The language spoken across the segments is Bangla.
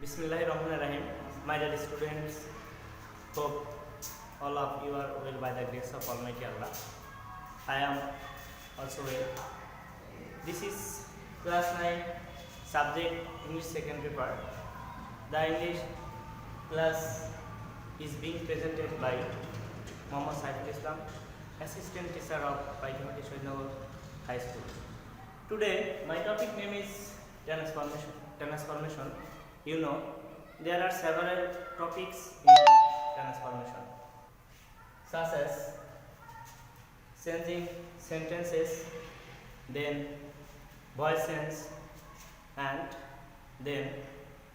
Bismillahirrahmanirrahim. My dear students, hope all of you are well by the grace of Almighty Allah. I am also well. This is class 9 subject English second paper. The English class is being presented by Muhammad Saiful Islam, assistant teacher of Paithimati Shoidnagar High School. Today my topic name is transformation. You know, there are several topics in transformation, such as changing sentences, then voice change, and then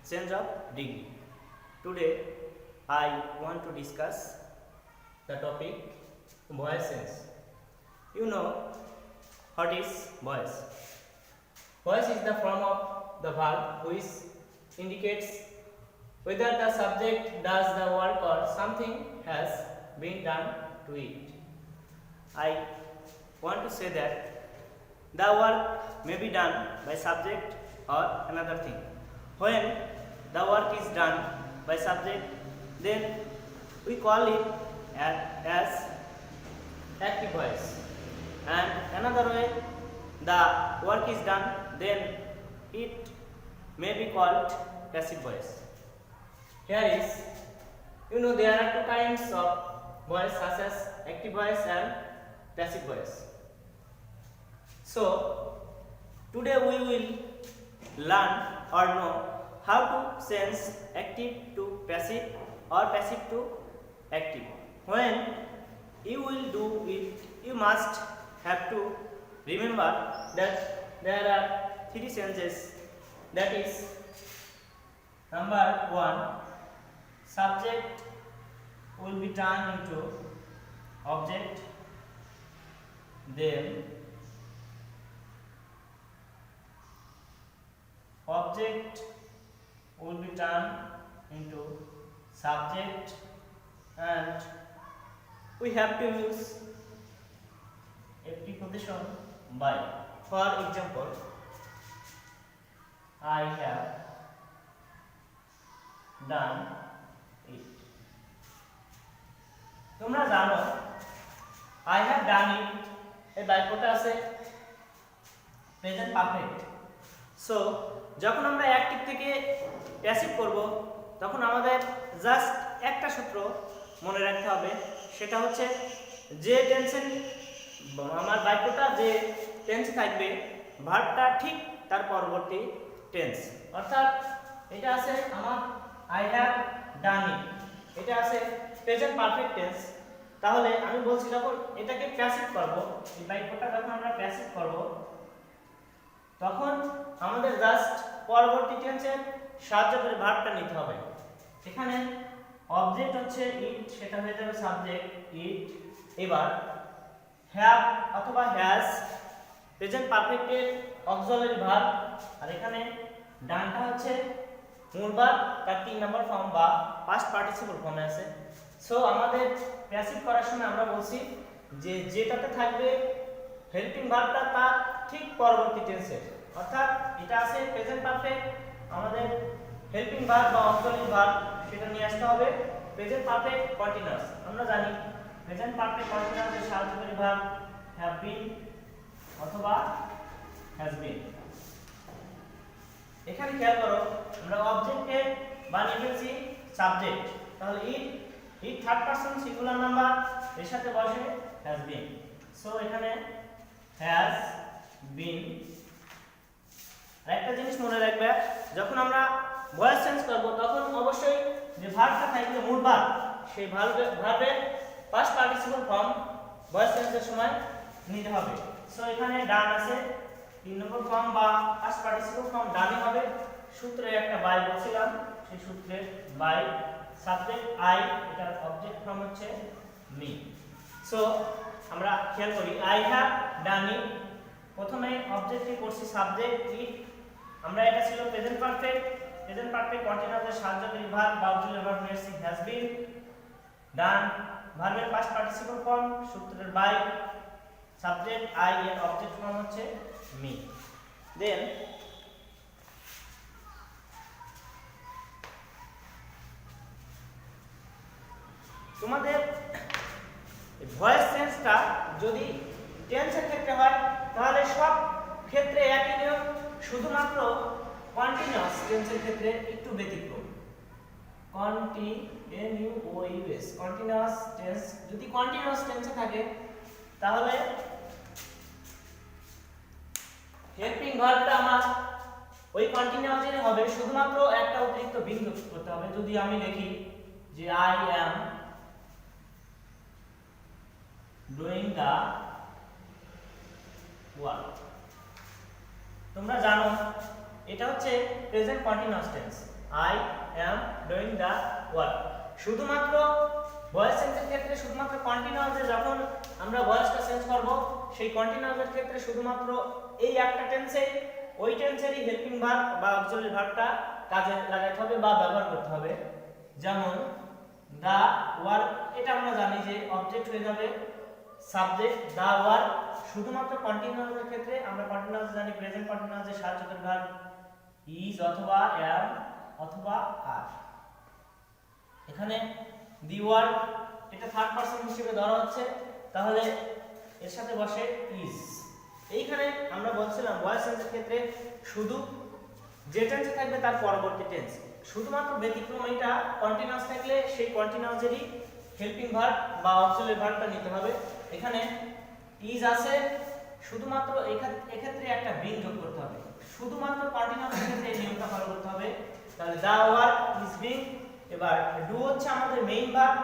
change of degree. Today, I want to discuss the topic voice change. You know what is voice? Voice is the form of the verb which indicates whether the subject does the work or something has been done to it. I want to say that the work may be done by subject or another thing. When the work is done by subject, then we call it as active voice, and another way the work is done, then it may be called passive voice. Here is, there are two kinds of voice, such as active voice and passive voice. So today we will learn or know how to change active to passive or passive to active. When you will do it, you must have to remember that there are three changes. That is, number 1, subject will be turned into object, then object will be turned into subject, and we have to use a preposition by. For example, I have done it. তোমরা জানো I have done it এই বাক্যটা আছে প্রেজেন্ট পারফেক্ট। সো যখন আমরা অ্যাক্টিভ থেকে প্যাসিভ করব, তখন আমাদের জাস্ট একটা সূত্র মনে রাখতে হবে, সেটা হচ্ছে যে টেন্সে আমার বাক্যটা যে টেন্সে থাকবে, ভার্বটা ঠিক তার পরবর্তী টেন্স। অর্থাৎ এটা আছে আমার আই হ্যাভ ডান ইট, এটা আছে প্রেজেন্ট পারফেক্ট টেন্স। তাহলে আমি বলছি যখন এটাকে প্যাসিভ করব, এই বাক্যটা যখন আমরা প্যাসিভ করব, তখন আমাদের জাস্ট পরবর্তী টেন্সের সাহায্য করে ভার্বটা নিতে হবে। এখানে অবজেক্ট হচ্ছে ইট, সেটা হয়ে যাবে সাবজেক্ট ইট। এবার হ্যাভ অথবা হ্যাজ প্রেজেন্ট পারফেক্টের অক্সিলারি ভার্ব, আর এখানে ডানটা হচ্ছে মূল ভার্ব, তার 3 নম্বর ফর্ম বা পাস্ট পার্টিসিপল ফর্মে আছে। সো আমাদের প্যাসিভ করার সময় আমরা বলছি যে যেটাতে থাকবে হেল্পিং ভার্বটা তার ঠিক পরবর্তী টেন্সে, অর্থাৎ এটা আছে প্রেজেন্ট পারফেক্ট, আমাদের হেল্পিং ভার্ব বা অক্সিলারি ভার্ব সেটা নিয়ে আসতে হবে প্রেজেন্ট পারফেক্ট কন্টিনিউয়াস। আমরা জানি প্রেজেন্ট পারফেক্ট কন্টিনিউয়াসের সাহায্যকারী ভার্ব হ্যাভ বিন অথবা হ্যাজ বিন। এখানে খেয়াল করো, আমরা অবজেক্টকে বানিয়ে ফেলছি সাবজেক্ট, তাহলে it third person singular number, এর সাথে বসে হ্যাজ বিন। সো এখানে হ্যাজ বিন। আরেকটা জিনিস মনে রাখবে, যখন আমরা ভয়েস চেঞ্জ করব, তখন অবশ্যই যে ভার্বটা থাকবে মূল ভার্ব, সেই ভার্বের পাস্ট পার্টিসিপল ফর্ম ভয়েস চেঞ্জের সময় নিতে হবে। সো এখানে ডান আছে, 3 নম্বর ফর্ম বা পাস্ট পার্টিসিপল ফর্ম ডানই হবে। সূত্রে একটা বাই বলছিলাম, সেই সূত্রের বাই, সাবজেক্ট আই, এটার অবজেক্ট ফর্ম হচ্ছে মি। সো আমরা খেয়াল করি আই হ্যাভ ডান ইট, প্রথমে অবজেক্টকে করছি সাবজেক্ট ইট, আমরা এটা ছিল প্রেজেন্ট পারফেক্ট কন্টিনিউয়াসের সাহায্যকারী ভার্ব বা অক্সিলারি ভার্ব নিয়ে এসেছি হ্যাজ বিন। ডান ভার্বের পাস্ট পার্টিসিপল ফর্ম, সূত্রের বাই, সাবজেক্ট আই, এর অবজেক্ট ফর্ম হচ্ছে মি। দেন তোমাদের ভয়েস চেঞ্জটা যদি টেন্সের ক্ষেত্রে হয় তাহলে সব ক্ষেত্রে একই নিয়ম, শুধুমাত্র কন্টিনিউয়াস টেন্সের ক্ষেত্রে একটু ব্যতিক্রম। কন্টিনিউয়াস কন্টিনিউয়াস টেন্স যদি কন্টিনিউয়াস টেন্সে থাকে তাহলে হেল্পিং ভার্বটা আমার ওই কন্টিনিউয়াসেরই হবে, শুধুমাত্র একটা অতিরিক্ত বিন যোগ করতে হবে। যদি আমি লিখি যে I am doing the work, তোমরা জানো এটা হচ্ছে present continuous tense. I am doing the work শুধুমাত্র ভয়েস চেঞ্জের ক্ষেত্রে, শুধুমাত্র কন্টিনিউয়াসে যখন আমরা ভয়েসটা চেঞ্জ করব সেই কন্টিনিউয়াসের ক্ষেত্রে শুধুমাত্র এই একটা টেন্সে ওই টেন্সেরই হেল্পিং ভার্ব বা অক্সিলারি ভার্বটা কাজে লাগাতে হবে বা ব্যবহার করতে হবে। যেমন দা ওয়ার্ক, এটা আমরা জানি যে অবজেক্ট হয়ে যাবে সাবজেক্ট দা ওয়ার্ক। শুধুমাত্র কন্টিনিউয়াসের ক্ষেত্রে আমরা কন্টিনিউয়াস জানি প্রেজেন্ট কন্টিনিউয়াসে সাহায্যকারী ভার্ব ইজ অথবা অ্যাম অথবা আর। এখানে দি ওয়ার্ক এটা থার্ড পারসন হিসেবে ধরা হচ্ছে, তাহলে এর সাথে বসে ইজ। এইখানে আমরা বলছিলাম ভয়েস টেন্সের ক্ষেত্রে শুধু যে টেন্সে থাকবে তার পরবর্তী টেন্স, শুধুমাত্র ব্যতিক্রম এটা কন্টিনিউয়াস থাকলে সেই কন্টিনিউয়াসেরই হেল্পিং ভার্ব বা অক্সিলারি ভার্বটা নিতে হবে। এখানে ইজ আছে, শুধুমাত্র এক্ষেত্রে একটা বিন যোগ করতে হবে, শুধুমাত্র কন্টিনিউয়াসের ক্ষেত্রে এই নিয়মটা ফলো করতে হবে। তাহলে দা ওয়ার্ক ইজ বিং। এবার ডু হচ্ছে আমাদের মেইন ভার্ব,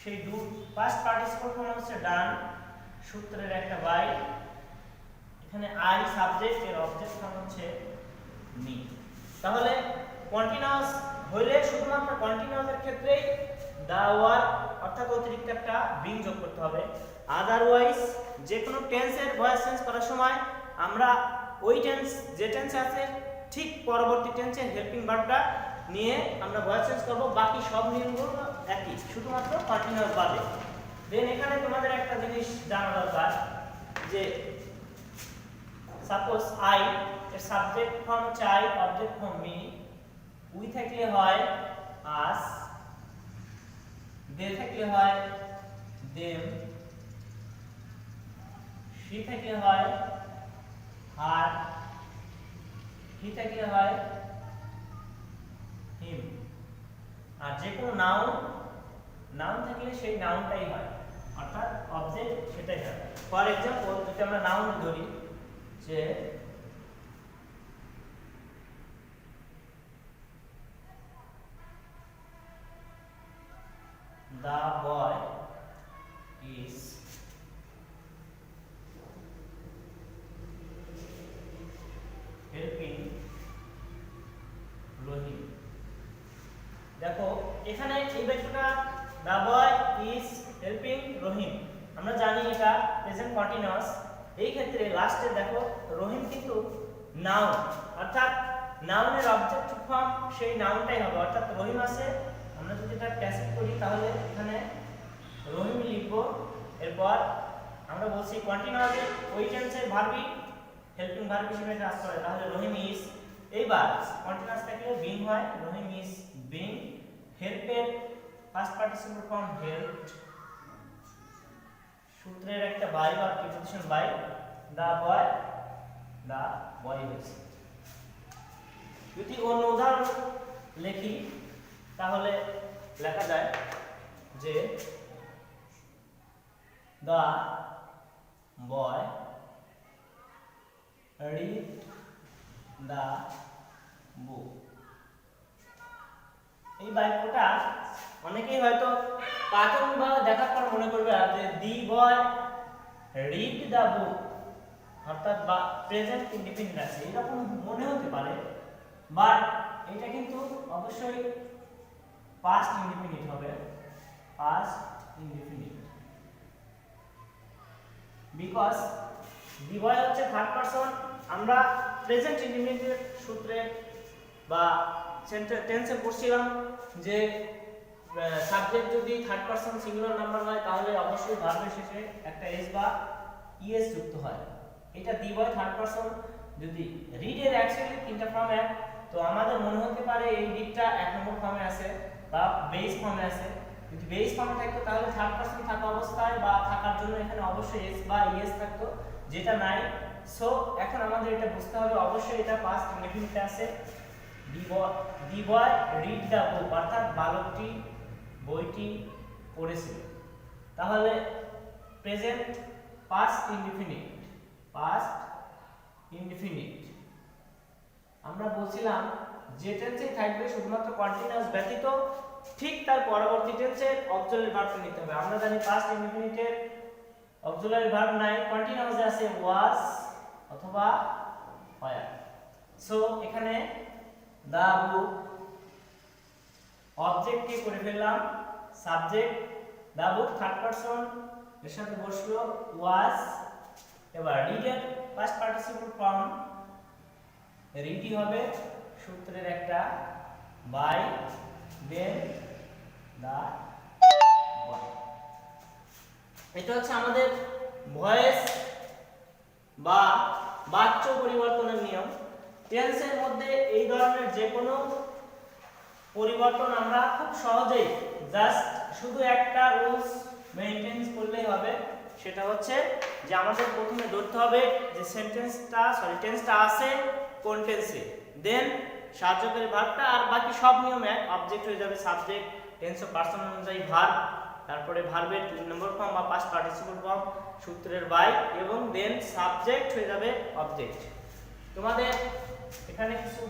সেই ডু পাস্ট পার্টিসিপল ফর্ম হচ্ছে ডান, সূত্রের একটা বাই। এখানে আই সাবজেক্ট, এর অবজেক্ট ফর্ম হচ্ছে মি। তাহলে কন্টিনিউয়াস হইলে শুধুমাত্র কন্টিনিউয়াসের ক্ষেত্রেই দা ওয়ার্ক অর্থাৎ অতিরিক্ত একটা বিং যোগ করতে হবে। আদারওয়াইজ যে কোনো টেন্সের ভয়েস চেঞ্জ করার সময় আমরা ওই টেন্স যে টেন্সে আছে ঠিক পরবর্তী টেন্সের হেল্পিং ভার্বটা নিয়ে আমরা ভয়েস চেঞ্জ করব, বাকি সব নিয়মগুলো একই, শুধুমাত্র কন্টিনিউয়াস বাদে। দেন এখানে তোমাদের একটা জিনিস জানা দরকার যে সাপোজ আই এর সাবজেক্ট ফর্ম হচ্ছে I, object form me, we থাকলে হয় আস, দে থাকলে হয় দেম, শি থাকলে হয় হার, হি থাকলে হয় হিম। আর যে কোনো নাউন থাকলে সেই নাউনটাই হয়, অর্থাৎ অবজেক্ট সেটাই হয়। ফর এক্সাম্পল যদি আমরা নাউন ধরি যে the boy is helping রহিম। দেখো এখানে এই বাক্যটা the boy is helping রহিম, আমরা জানি এটা প্রেজেন্ট কন্টিনিউয়াস। এই ক্ষেত্রে লাস্টে দেখো রহিম কিন্তু নাউন, অর্থাৎ নাউনের অবজেক্ট ফর্ম সেই নাউনটাই হবে, অর্থাৎ রহিম আছে। আমরা যদি এটা প্যাসিভ করি তাহলে এখানে রহিম লিখব, এরপর আমরা বলছি কন্টিনিউয়াসে ওই টেন্সের ভার্বই হেল্পিং ভার্ব হিসেবে কাজ করে, তাহলে রহিম ইজ। এইবার কন্টিনিউয়াস থাকলে বিং হয়, রহিম ইজ বিং হেল্পের পাস্ট পার্টিসিপল ফর্ম হেল্পড, সূত্রের একটা বাই বা প্রিপোজিশন বাই, দা বয় হয়েছে। যদি অন্য উদাহরণ লিখি তাহলে লেখা যায় যে দা বয় রিড দা বুক। এই বাক্যটা অনেকেই হয়তো প্রাথমিকভাবে দেখার পর মনে করবে যে দি বয় রিড দা বুক অর্থাৎ বা প্রেজেন্ট ইনডিফিনিট আছে, এরকম মনে হতে পারে, বাট এটা কিন্তু অবশ্যই পাস্ট ইনডিফিনিট হবে, পাস্ট ইনডিফিনিট, বিকজ দি বয় হচ্ছে থার্ড পারসন। আমরা প্রেজেন্ট ইনডিফিনিটের সূত্রে বা টেন্সে পড়ছিলাম যে সাবজেক্ট যদি থার্ড পারসন সিঙ্গুলার নাম্বার হয় তাহলে অবশ্যই ভার্বের শেষে একটা এস বা ইএস যুক্ত হয়। এটা দি বয় থার্ড পারসন, যদি রিড এর অ্যাকচুয়ালি তিনটা ফর্ম তো আমাদের মনে হতে পারে এই রিডটা এক নম্বর ফর্মে আছে বা বেস ফর্মে আছে, যদি বেস ফর্মে থাকতো তাহলে থার্ড পারসন থাকা অবস্থায় বা থাকার জন্য এখানে অবশ্যই এস বা ইএস থাকতো, যেটা নাই। সো এখন আমাদের এটা বুঝতে হবে অবশ্যই এটা পাস্ট ইনডেফিনিটে আছে। দি বয় রিড দ্য বুক, অর্থাৎ বালকটি বইটি পড়েছিল। তাহলে present past indefinite, past indefinite আমরা বলছিলাম যে টেন্সে থাকবে শুধুমাত্র কন্টিনিউয়াস ব্যতীত ঠিক তার পরবর্তী টেন্সের অক্সিলারি ভার্বটা নিতে হবে। আমরা জানি পাস্ট ইনডেফিনিটের অক্সিলারি ভার্ব নাই, কন্টিনিউয়াসে আছে ওয়াজ অথবা ওয়্যার। সো এখানে দা বুক, অবজেক্ট কি করে ফেললাম সাবজেক্ট, দা বুক থার্ড পারসন এর সাথে বসলো ওয়াজ। এবার রিড এর পাস্ট পার্টিসিপল ফর্ম রিডি হবে সূত্রের একটা বাই দেন দা বয়। এটা হচ্ছে আমাদের ভয়েস বা বাচ্য পরিবর্তনের নিয়ম। টেন্সের মধ্যে এই ধরনের যে কোনো পরিবর্তন আমরা খুব সহজেই জাস্ট শুধু একটা রুলস মেইনটেইন করলেই হবে, সেটা হচ্ছে যে আমাদের প্রথমে ধরতে হবে যে টেন্সটা আছে কোন টেন্সে, দেন সাহায্যকারী ভার্বটা, আর বাকি সব নিয়ম এক। অবজেক্ট হয়ে যাবে সাবজেক্ট, টেন্স অফ পারসন অনুযায়ী ভার্ব, তারপরে ভার্বের 2 নম্বর ফর্ম বা পাস্ট পার্টিসিপল ফর্ম সূত্রের বাই, এবং দেন সাবজেক্ট হয়ে যাবে অবজেক্ট। তোমাদের এখানে কিছু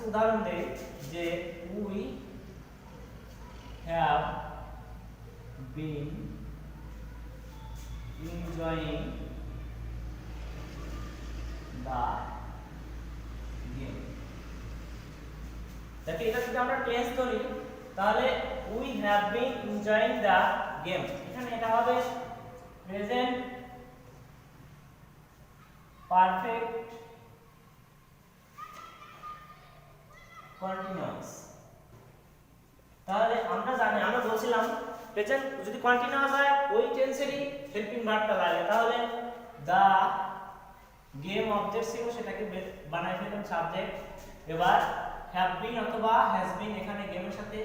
উদাহরণ দেই যে we have been enjoying the game। দেখো এটা যদি আমরা টেন্স ধরি তাহলে we have been enjoying the game, এখানে এটা হবে প্রেজেন্ট পারফেক্ট কন্টিনিউয়াস। তাহলে আমরা বলছিলাম প্রেজেন্ট যদি কন্টিনিউয়াস হয় ওই টেন্সেরই হেল্পিং ভার্বটা লাগে, তাহলে দা গেম অবজেক্ট ছিল সেটাকে বানাই ফেললাম সাবজেক্ট। এবার হ্যাভ বিন অথবা হ্যাজ বিন, এখানে গেমের সাথে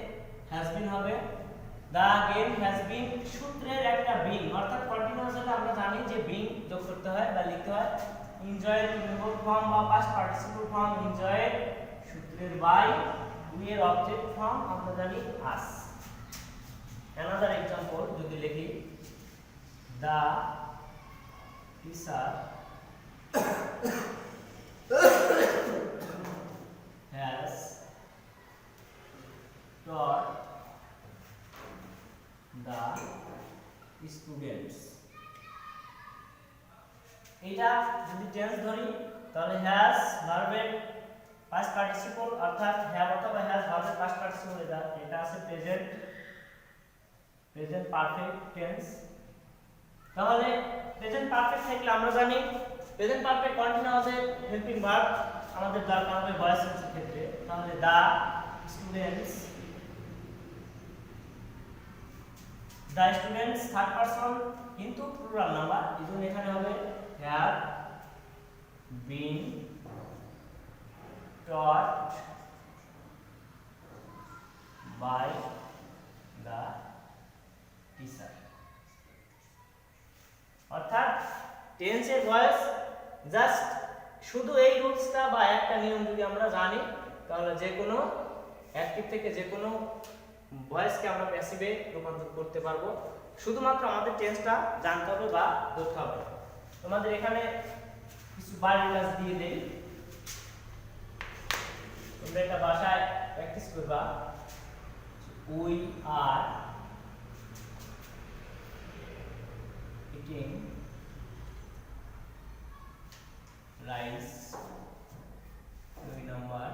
হ্যাজ বিন হবে। দা গেম হ্যাজ বিন সূত্রের একটা বিন, অর্থাৎ কন্টিনিউয়াস হলে আমরা জানি যে বিন যোগ করতে হয় বা লিখতে হয়। এনজয় এর প্রেজেন্ট ফর্ম বা পাস্ট পার্টিসিপল ফর্ম এনজয় সূত্রের বাই, উই এর অবজেক্ট ফর্ম আমরা জানি আস। Another example যদি লিখি the teacher has taught the students। এটা যদি টেন্স ধরি তাহলে হ্যাজ ভার্বের পাস্ট পার্টিসিপল, অর্থাৎ হ্যাভ অথবা হ্যাজ ভার্বের পাস্ট পার্টিসিপল, এটা আছে প্রেজেন্ট পারফেক্ট টেন্স। তাহলে প্রেজেন্ট পারফেক্ট থাকলে আমরা জানি প্রেজেন্ট পারফেক্ট কন্টিনিউয়াসের হেল্পিং ভার্ব আমাদের দরকার হবে ভয়েস টেন্সের ক্ষেত্রে। তাহলে দা স্টুডেন্টস থার্ড পারসন কিন্তু প্লুরাল নাম্বার, এজন্য এখানে হবে have been taught by the teacher। অর্থাৎ টেন্সের ভয়েস জাস্ট শুধু এই রুলসটা বা একটা নিয়ম যদি আমরা জানি তাহলে যে কোনো অ্যাক্টিভ থেকে যে কোনো ভয়েসকে আমরা প্যাসিভে রূপান্তর করতে পারবো। শুধুমাত্র আমাদের টেন্সটা জানতে হবে বা ধরতে হবে। তোমাদের এখানে কিছু বাড়ির কাজ দিয়ে দেই, তোমরা এটা বাসায় প্র্যাকটিস করবা। We are eating rice, 2 number,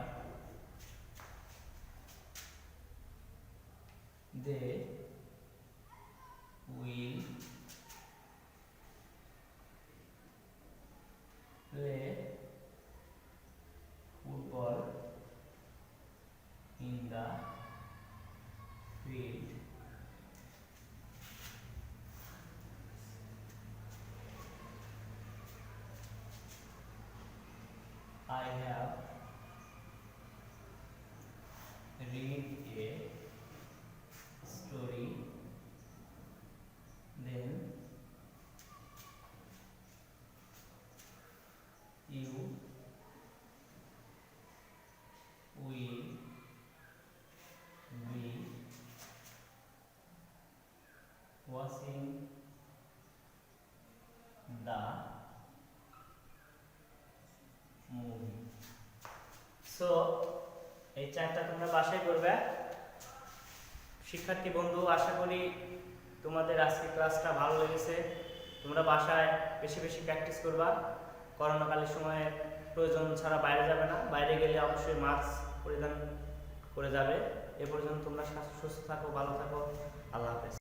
they will play football in the field। I have read a so এই চারটা তোমরা বাসায় করবে। শিক্ষার্থী বন্ধু, আশা করি তোমাদের আজকে ক্লাসটা ভালো লেগেছে। তোমরা বাসায় বেশি বেশি প্র্যাকটিস করবা। করোনাকালীন সময়ে প্রয়োজন ছাড়া বাইরে যাবে না, বাইরে গেলে অবশ্যই মাস্ক পরিধান করে যাবে। এ পর্যন্ত তোমরা সুস্থ থাকো, ভালো থাকো। আল্লাহ হাফেজ।